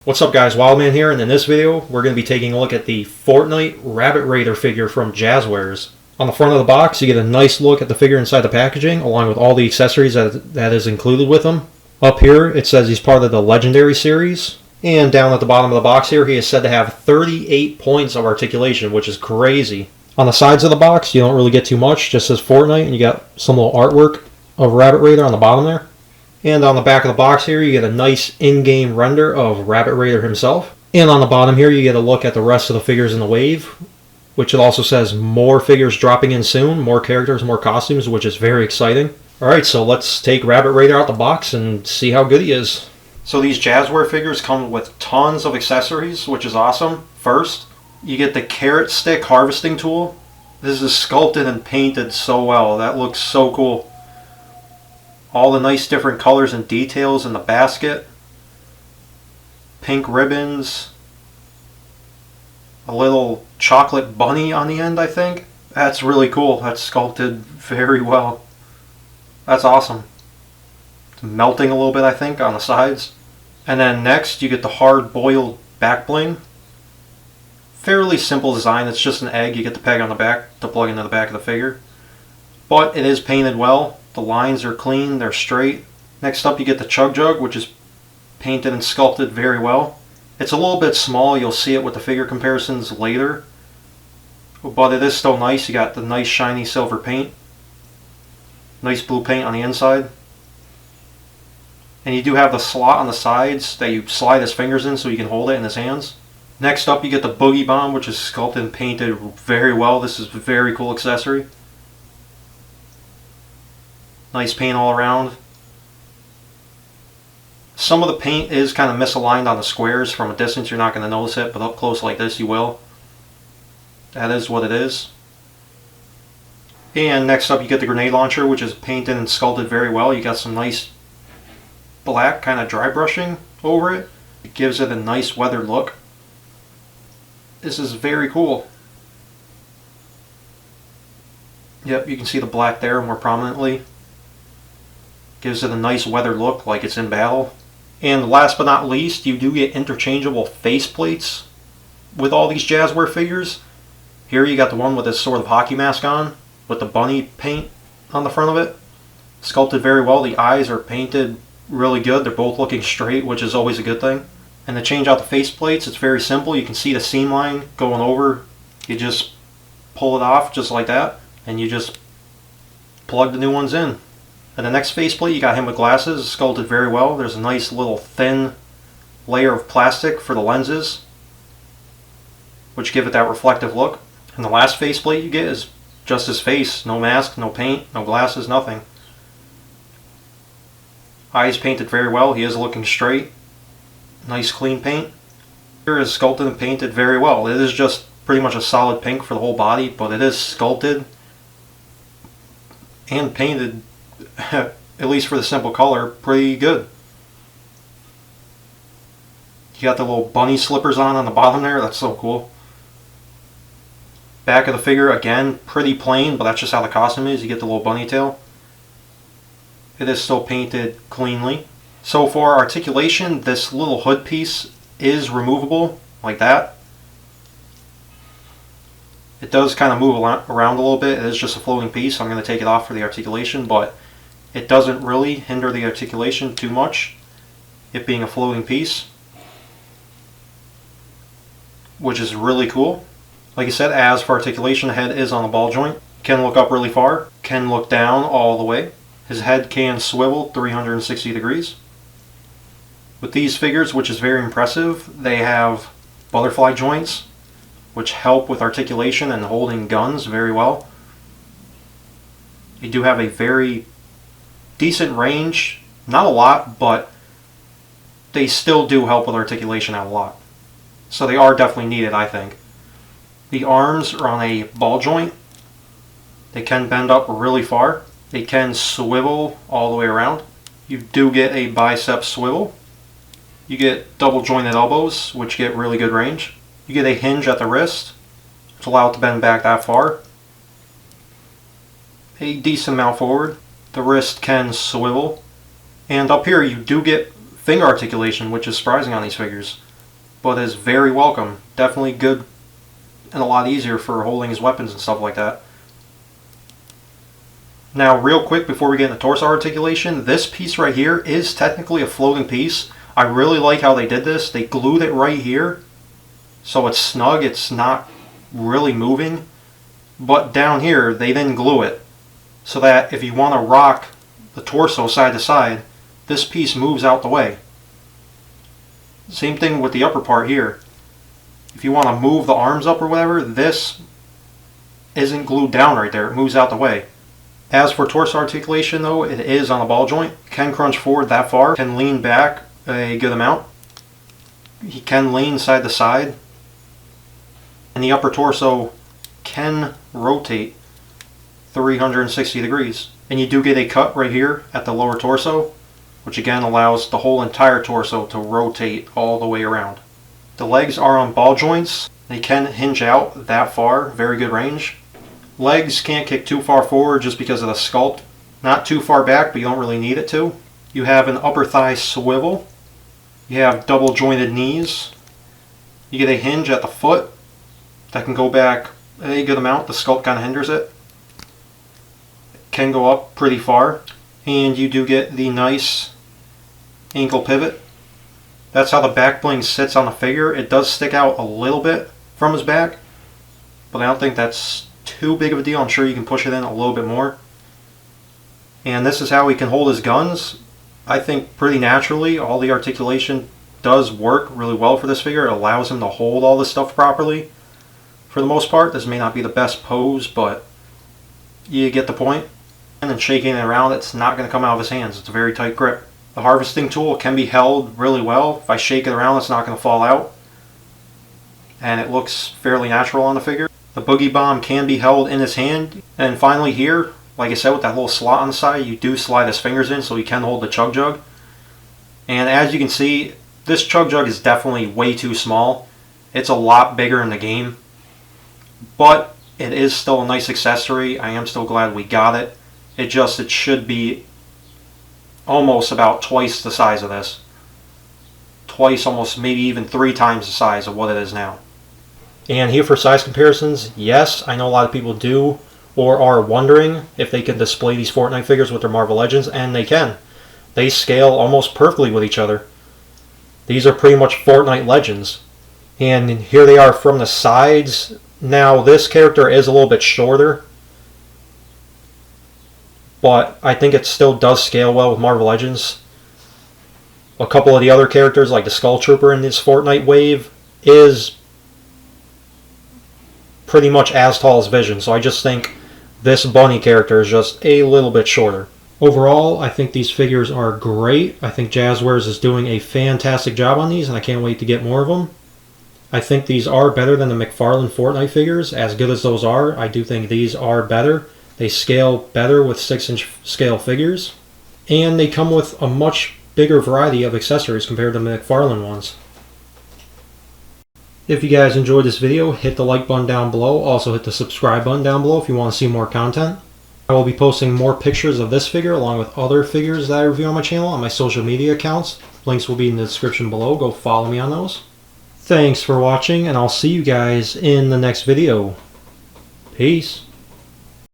What's up guys, Wildman here, and in this video we're going to be taking a look at the Fortnite Rabbit Raider figure from Jazwares. On the front of the box you get a nice look at the figure inside the packaging along with all the accessories that is included with them. Up here it says he's part of the Legendary series, and down at the bottom of the box here he is said to have 38 points of articulation, which is crazy. On the sides of the box you don't really get too much, just says Fortnite, and you got some little artwork of Rabbit Raider on the bottom there. And on the back of the box here, you get a nice in-game render of Rabbit Raider himself. And on the bottom here, you get a look at the rest of the figures in the wave, which it also says more figures dropping in soon, more characters, more costumes, which is very exciting. Alright, so let's take Rabbit Raider out the box and see how good he is. So these Jazwares figures come with tons of accessories, which is awesome. First, you get the carrot stick harvesting tool. This is sculpted and painted so well. That looks so cool. All the nice different colors and details in the basket. Pink ribbons. A little chocolate bunny on the end, I think. That's really cool. That's sculpted very well. That's awesome. It's melting a little bit, I think, on the sides. And then next, you get the hard-boiled back bling. Fairly simple design. It's just an egg. You get the peg on the back to plug into the back of the figure. But it is painted well. The lines are clean, they're straight. Next up you get the Chug-Chug, which is painted and sculpted very well. It's a little bit small, you'll see it with the figure comparisons later. But it is still nice, you got the nice shiny silver paint. Nice blue paint on the inside. And you do have the slot on the sides that you slide his fingers in so you can hold it in his hands. Next up you get the Boogie Bomb, which is sculpted and painted very well. This is a very cool accessory. Nice paint all around. Some of the paint is kind of misaligned on the squares. From a distance you're not going to notice it, but up close like this you will. That is what it is. And next up you get the grenade launcher, which is painted and sculpted very well. You got some nice black kind of dry brushing over it. It gives it a nice weathered look. This is very cool. Yep, you can see the black there more prominently. Gives it a nice weathered look like it's in battle. And last but not least, you do get interchangeable faceplates with all these Jazwares figures. Here you got the one with this sort of hockey mask on, with the bunny paint on the front of it. Sculpted very well. The eyes are painted really good. They're both looking straight, which is always a good thing. And to change out the faceplates, it's very simple. You can see the seam line going over. You just pull it off just like that, and you just plug the new ones in. And the next faceplate, you got him with glasses, sculpted very well. There's a nice little thin layer of plastic for the lenses, which give it that reflective look. And the last faceplate you get is just his face. No mask, no paint, no glasses, nothing. Eyes painted very well. He is looking straight. Nice clean paint. Here is sculpted and painted very well. It is just pretty much a solid pink for the whole body, but it is sculpted and painted, at least for the simple color, pretty good. You got the little bunny slippers on the bottom there. That's so cool. Back of the figure, again, pretty plain, but that's just how the costume is. You get the little bunny tail. It is still painted cleanly. So for articulation, this little hood piece is removable, like that. It does kind of move around a little bit. It is just a floating piece, so I'm going to take it off for the articulation, but it doesn't really hinder the articulation too much, it being a floating piece, which is really cool. Like I said, as for articulation, the head is on the ball joint. Can look up really far, can look down all the way. His head can swivel 360 degrees. With these figures, which is very impressive, they have butterfly joints, which help with articulation and holding guns very well. They do have a very decent range, not a lot, but they still do help with articulation out a lot. So they are definitely needed, I think. The arms are on a ball joint. They can bend up really far. They can swivel all the way around. You do get a bicep swivel. You get double jointed elbows, which get really good range. You get a hinge at the wrist, which allows it to bend back that far. A decent amount forward. The wrist can swivel. And up here you do get finger articulation, which is surprising on these figures. but is very welcome. Definitely good and a lot easier for holding his weapons and stuff like that. Now, real quick before we get into torso articulation, this piece right here is technically a floating piece. I really like how they did this. They glued it right here, so it's snug, it's not really moving. But down here, they then glue it, so that if you want to rock the torso side to side, this piece moves out the way. Same thing with the upper part here. If you want to move the arms up or whatever, this isn't glued down right there. It moves out the way. As for torso articulation though, it is on a ball joint. Can crunch forward that far, can lean back a good amount. He can lean side to side. And the upper torso can rotate 360 degrees. And you do get a cut right here at the lower torso, which again allows the whole entire torso to rotate all the way around. The legs are on ball joints. They can hinge out that far, very good range. Legs can't kick too far forward just because of the sculpt. Not too far back, but you don't really need it to. You have an upper thigh swivel. You have double jointed knees. You get a hinge at the foot that can go back a good amount. The sculpt kind of hinders it. Can go up pretty far. And you do get the nice ankle pivot. That's how the back bling sits on the figure. It does stick out a little bit from his back, but I don't think that's too big of a deal. I'm sure you can push it in a little bit more. And this is how he can hold his guns. I think pretty naturally. All the articulation does work really well for this figure. It allows him to hold all this stuff properly. For the most part, this may not be the best pose, but you get the point. And then shaking it around, it's not going to come out of his hands. It's a very tight grip. The harvesting tool can be held really well. If I shake it around, it's not going to fall out. And it looks fairly natural on the figure. The Boogie Bomb can be held in his hand. And finally here, like I said, with that little slot on the side, you do slide his fingers in so he can hold the Chug-Chug. And as you can see, this Chug-Chug is definitely way too small. It's a lot bigger in the game. But it is still a nice accessory. I am still glad we got it. It should be almost about twice the size of this. Twice, almost maybe even 3 times the size of what it is now. And here for size comparisons, yes, I know a lot of people do or are wondering if they can display these Fortnite figures with their Marvel Legends, and they can. They scale almost perfectly with each other. These are pretty much Fortnite Legends. And here they are from the sides. Now this character is a little bit shorter, but I think it still does scale well with Marvel Legends. A couple of the other characters, like the Skull Trooper in this Fortnite wave, is pretty much as tall as Vision, so I just think this bunny character is just a little bit shorter. Overall, I think these figures are great. I think Jazwares is doing a fantastic job on these, and I can't wait to get more of them. I think these are better than the McFarlane Fortnite figures. As good as those are, I do think these are better. They scale better with 6-inch scale figures, and they come with a much bigger variety of accessories compared to the McFarlane ones. If you guys enjoyed this video, hit the like button down below. Also hit the subscribe button down below if you want to see more content. I will be posting more pictures of this figure along with other figures that I review on my channel on my social media accounts. Links will be in the description below. Go follow me on those. Thanks for watching, and I'll see you guys in the next video. Peace.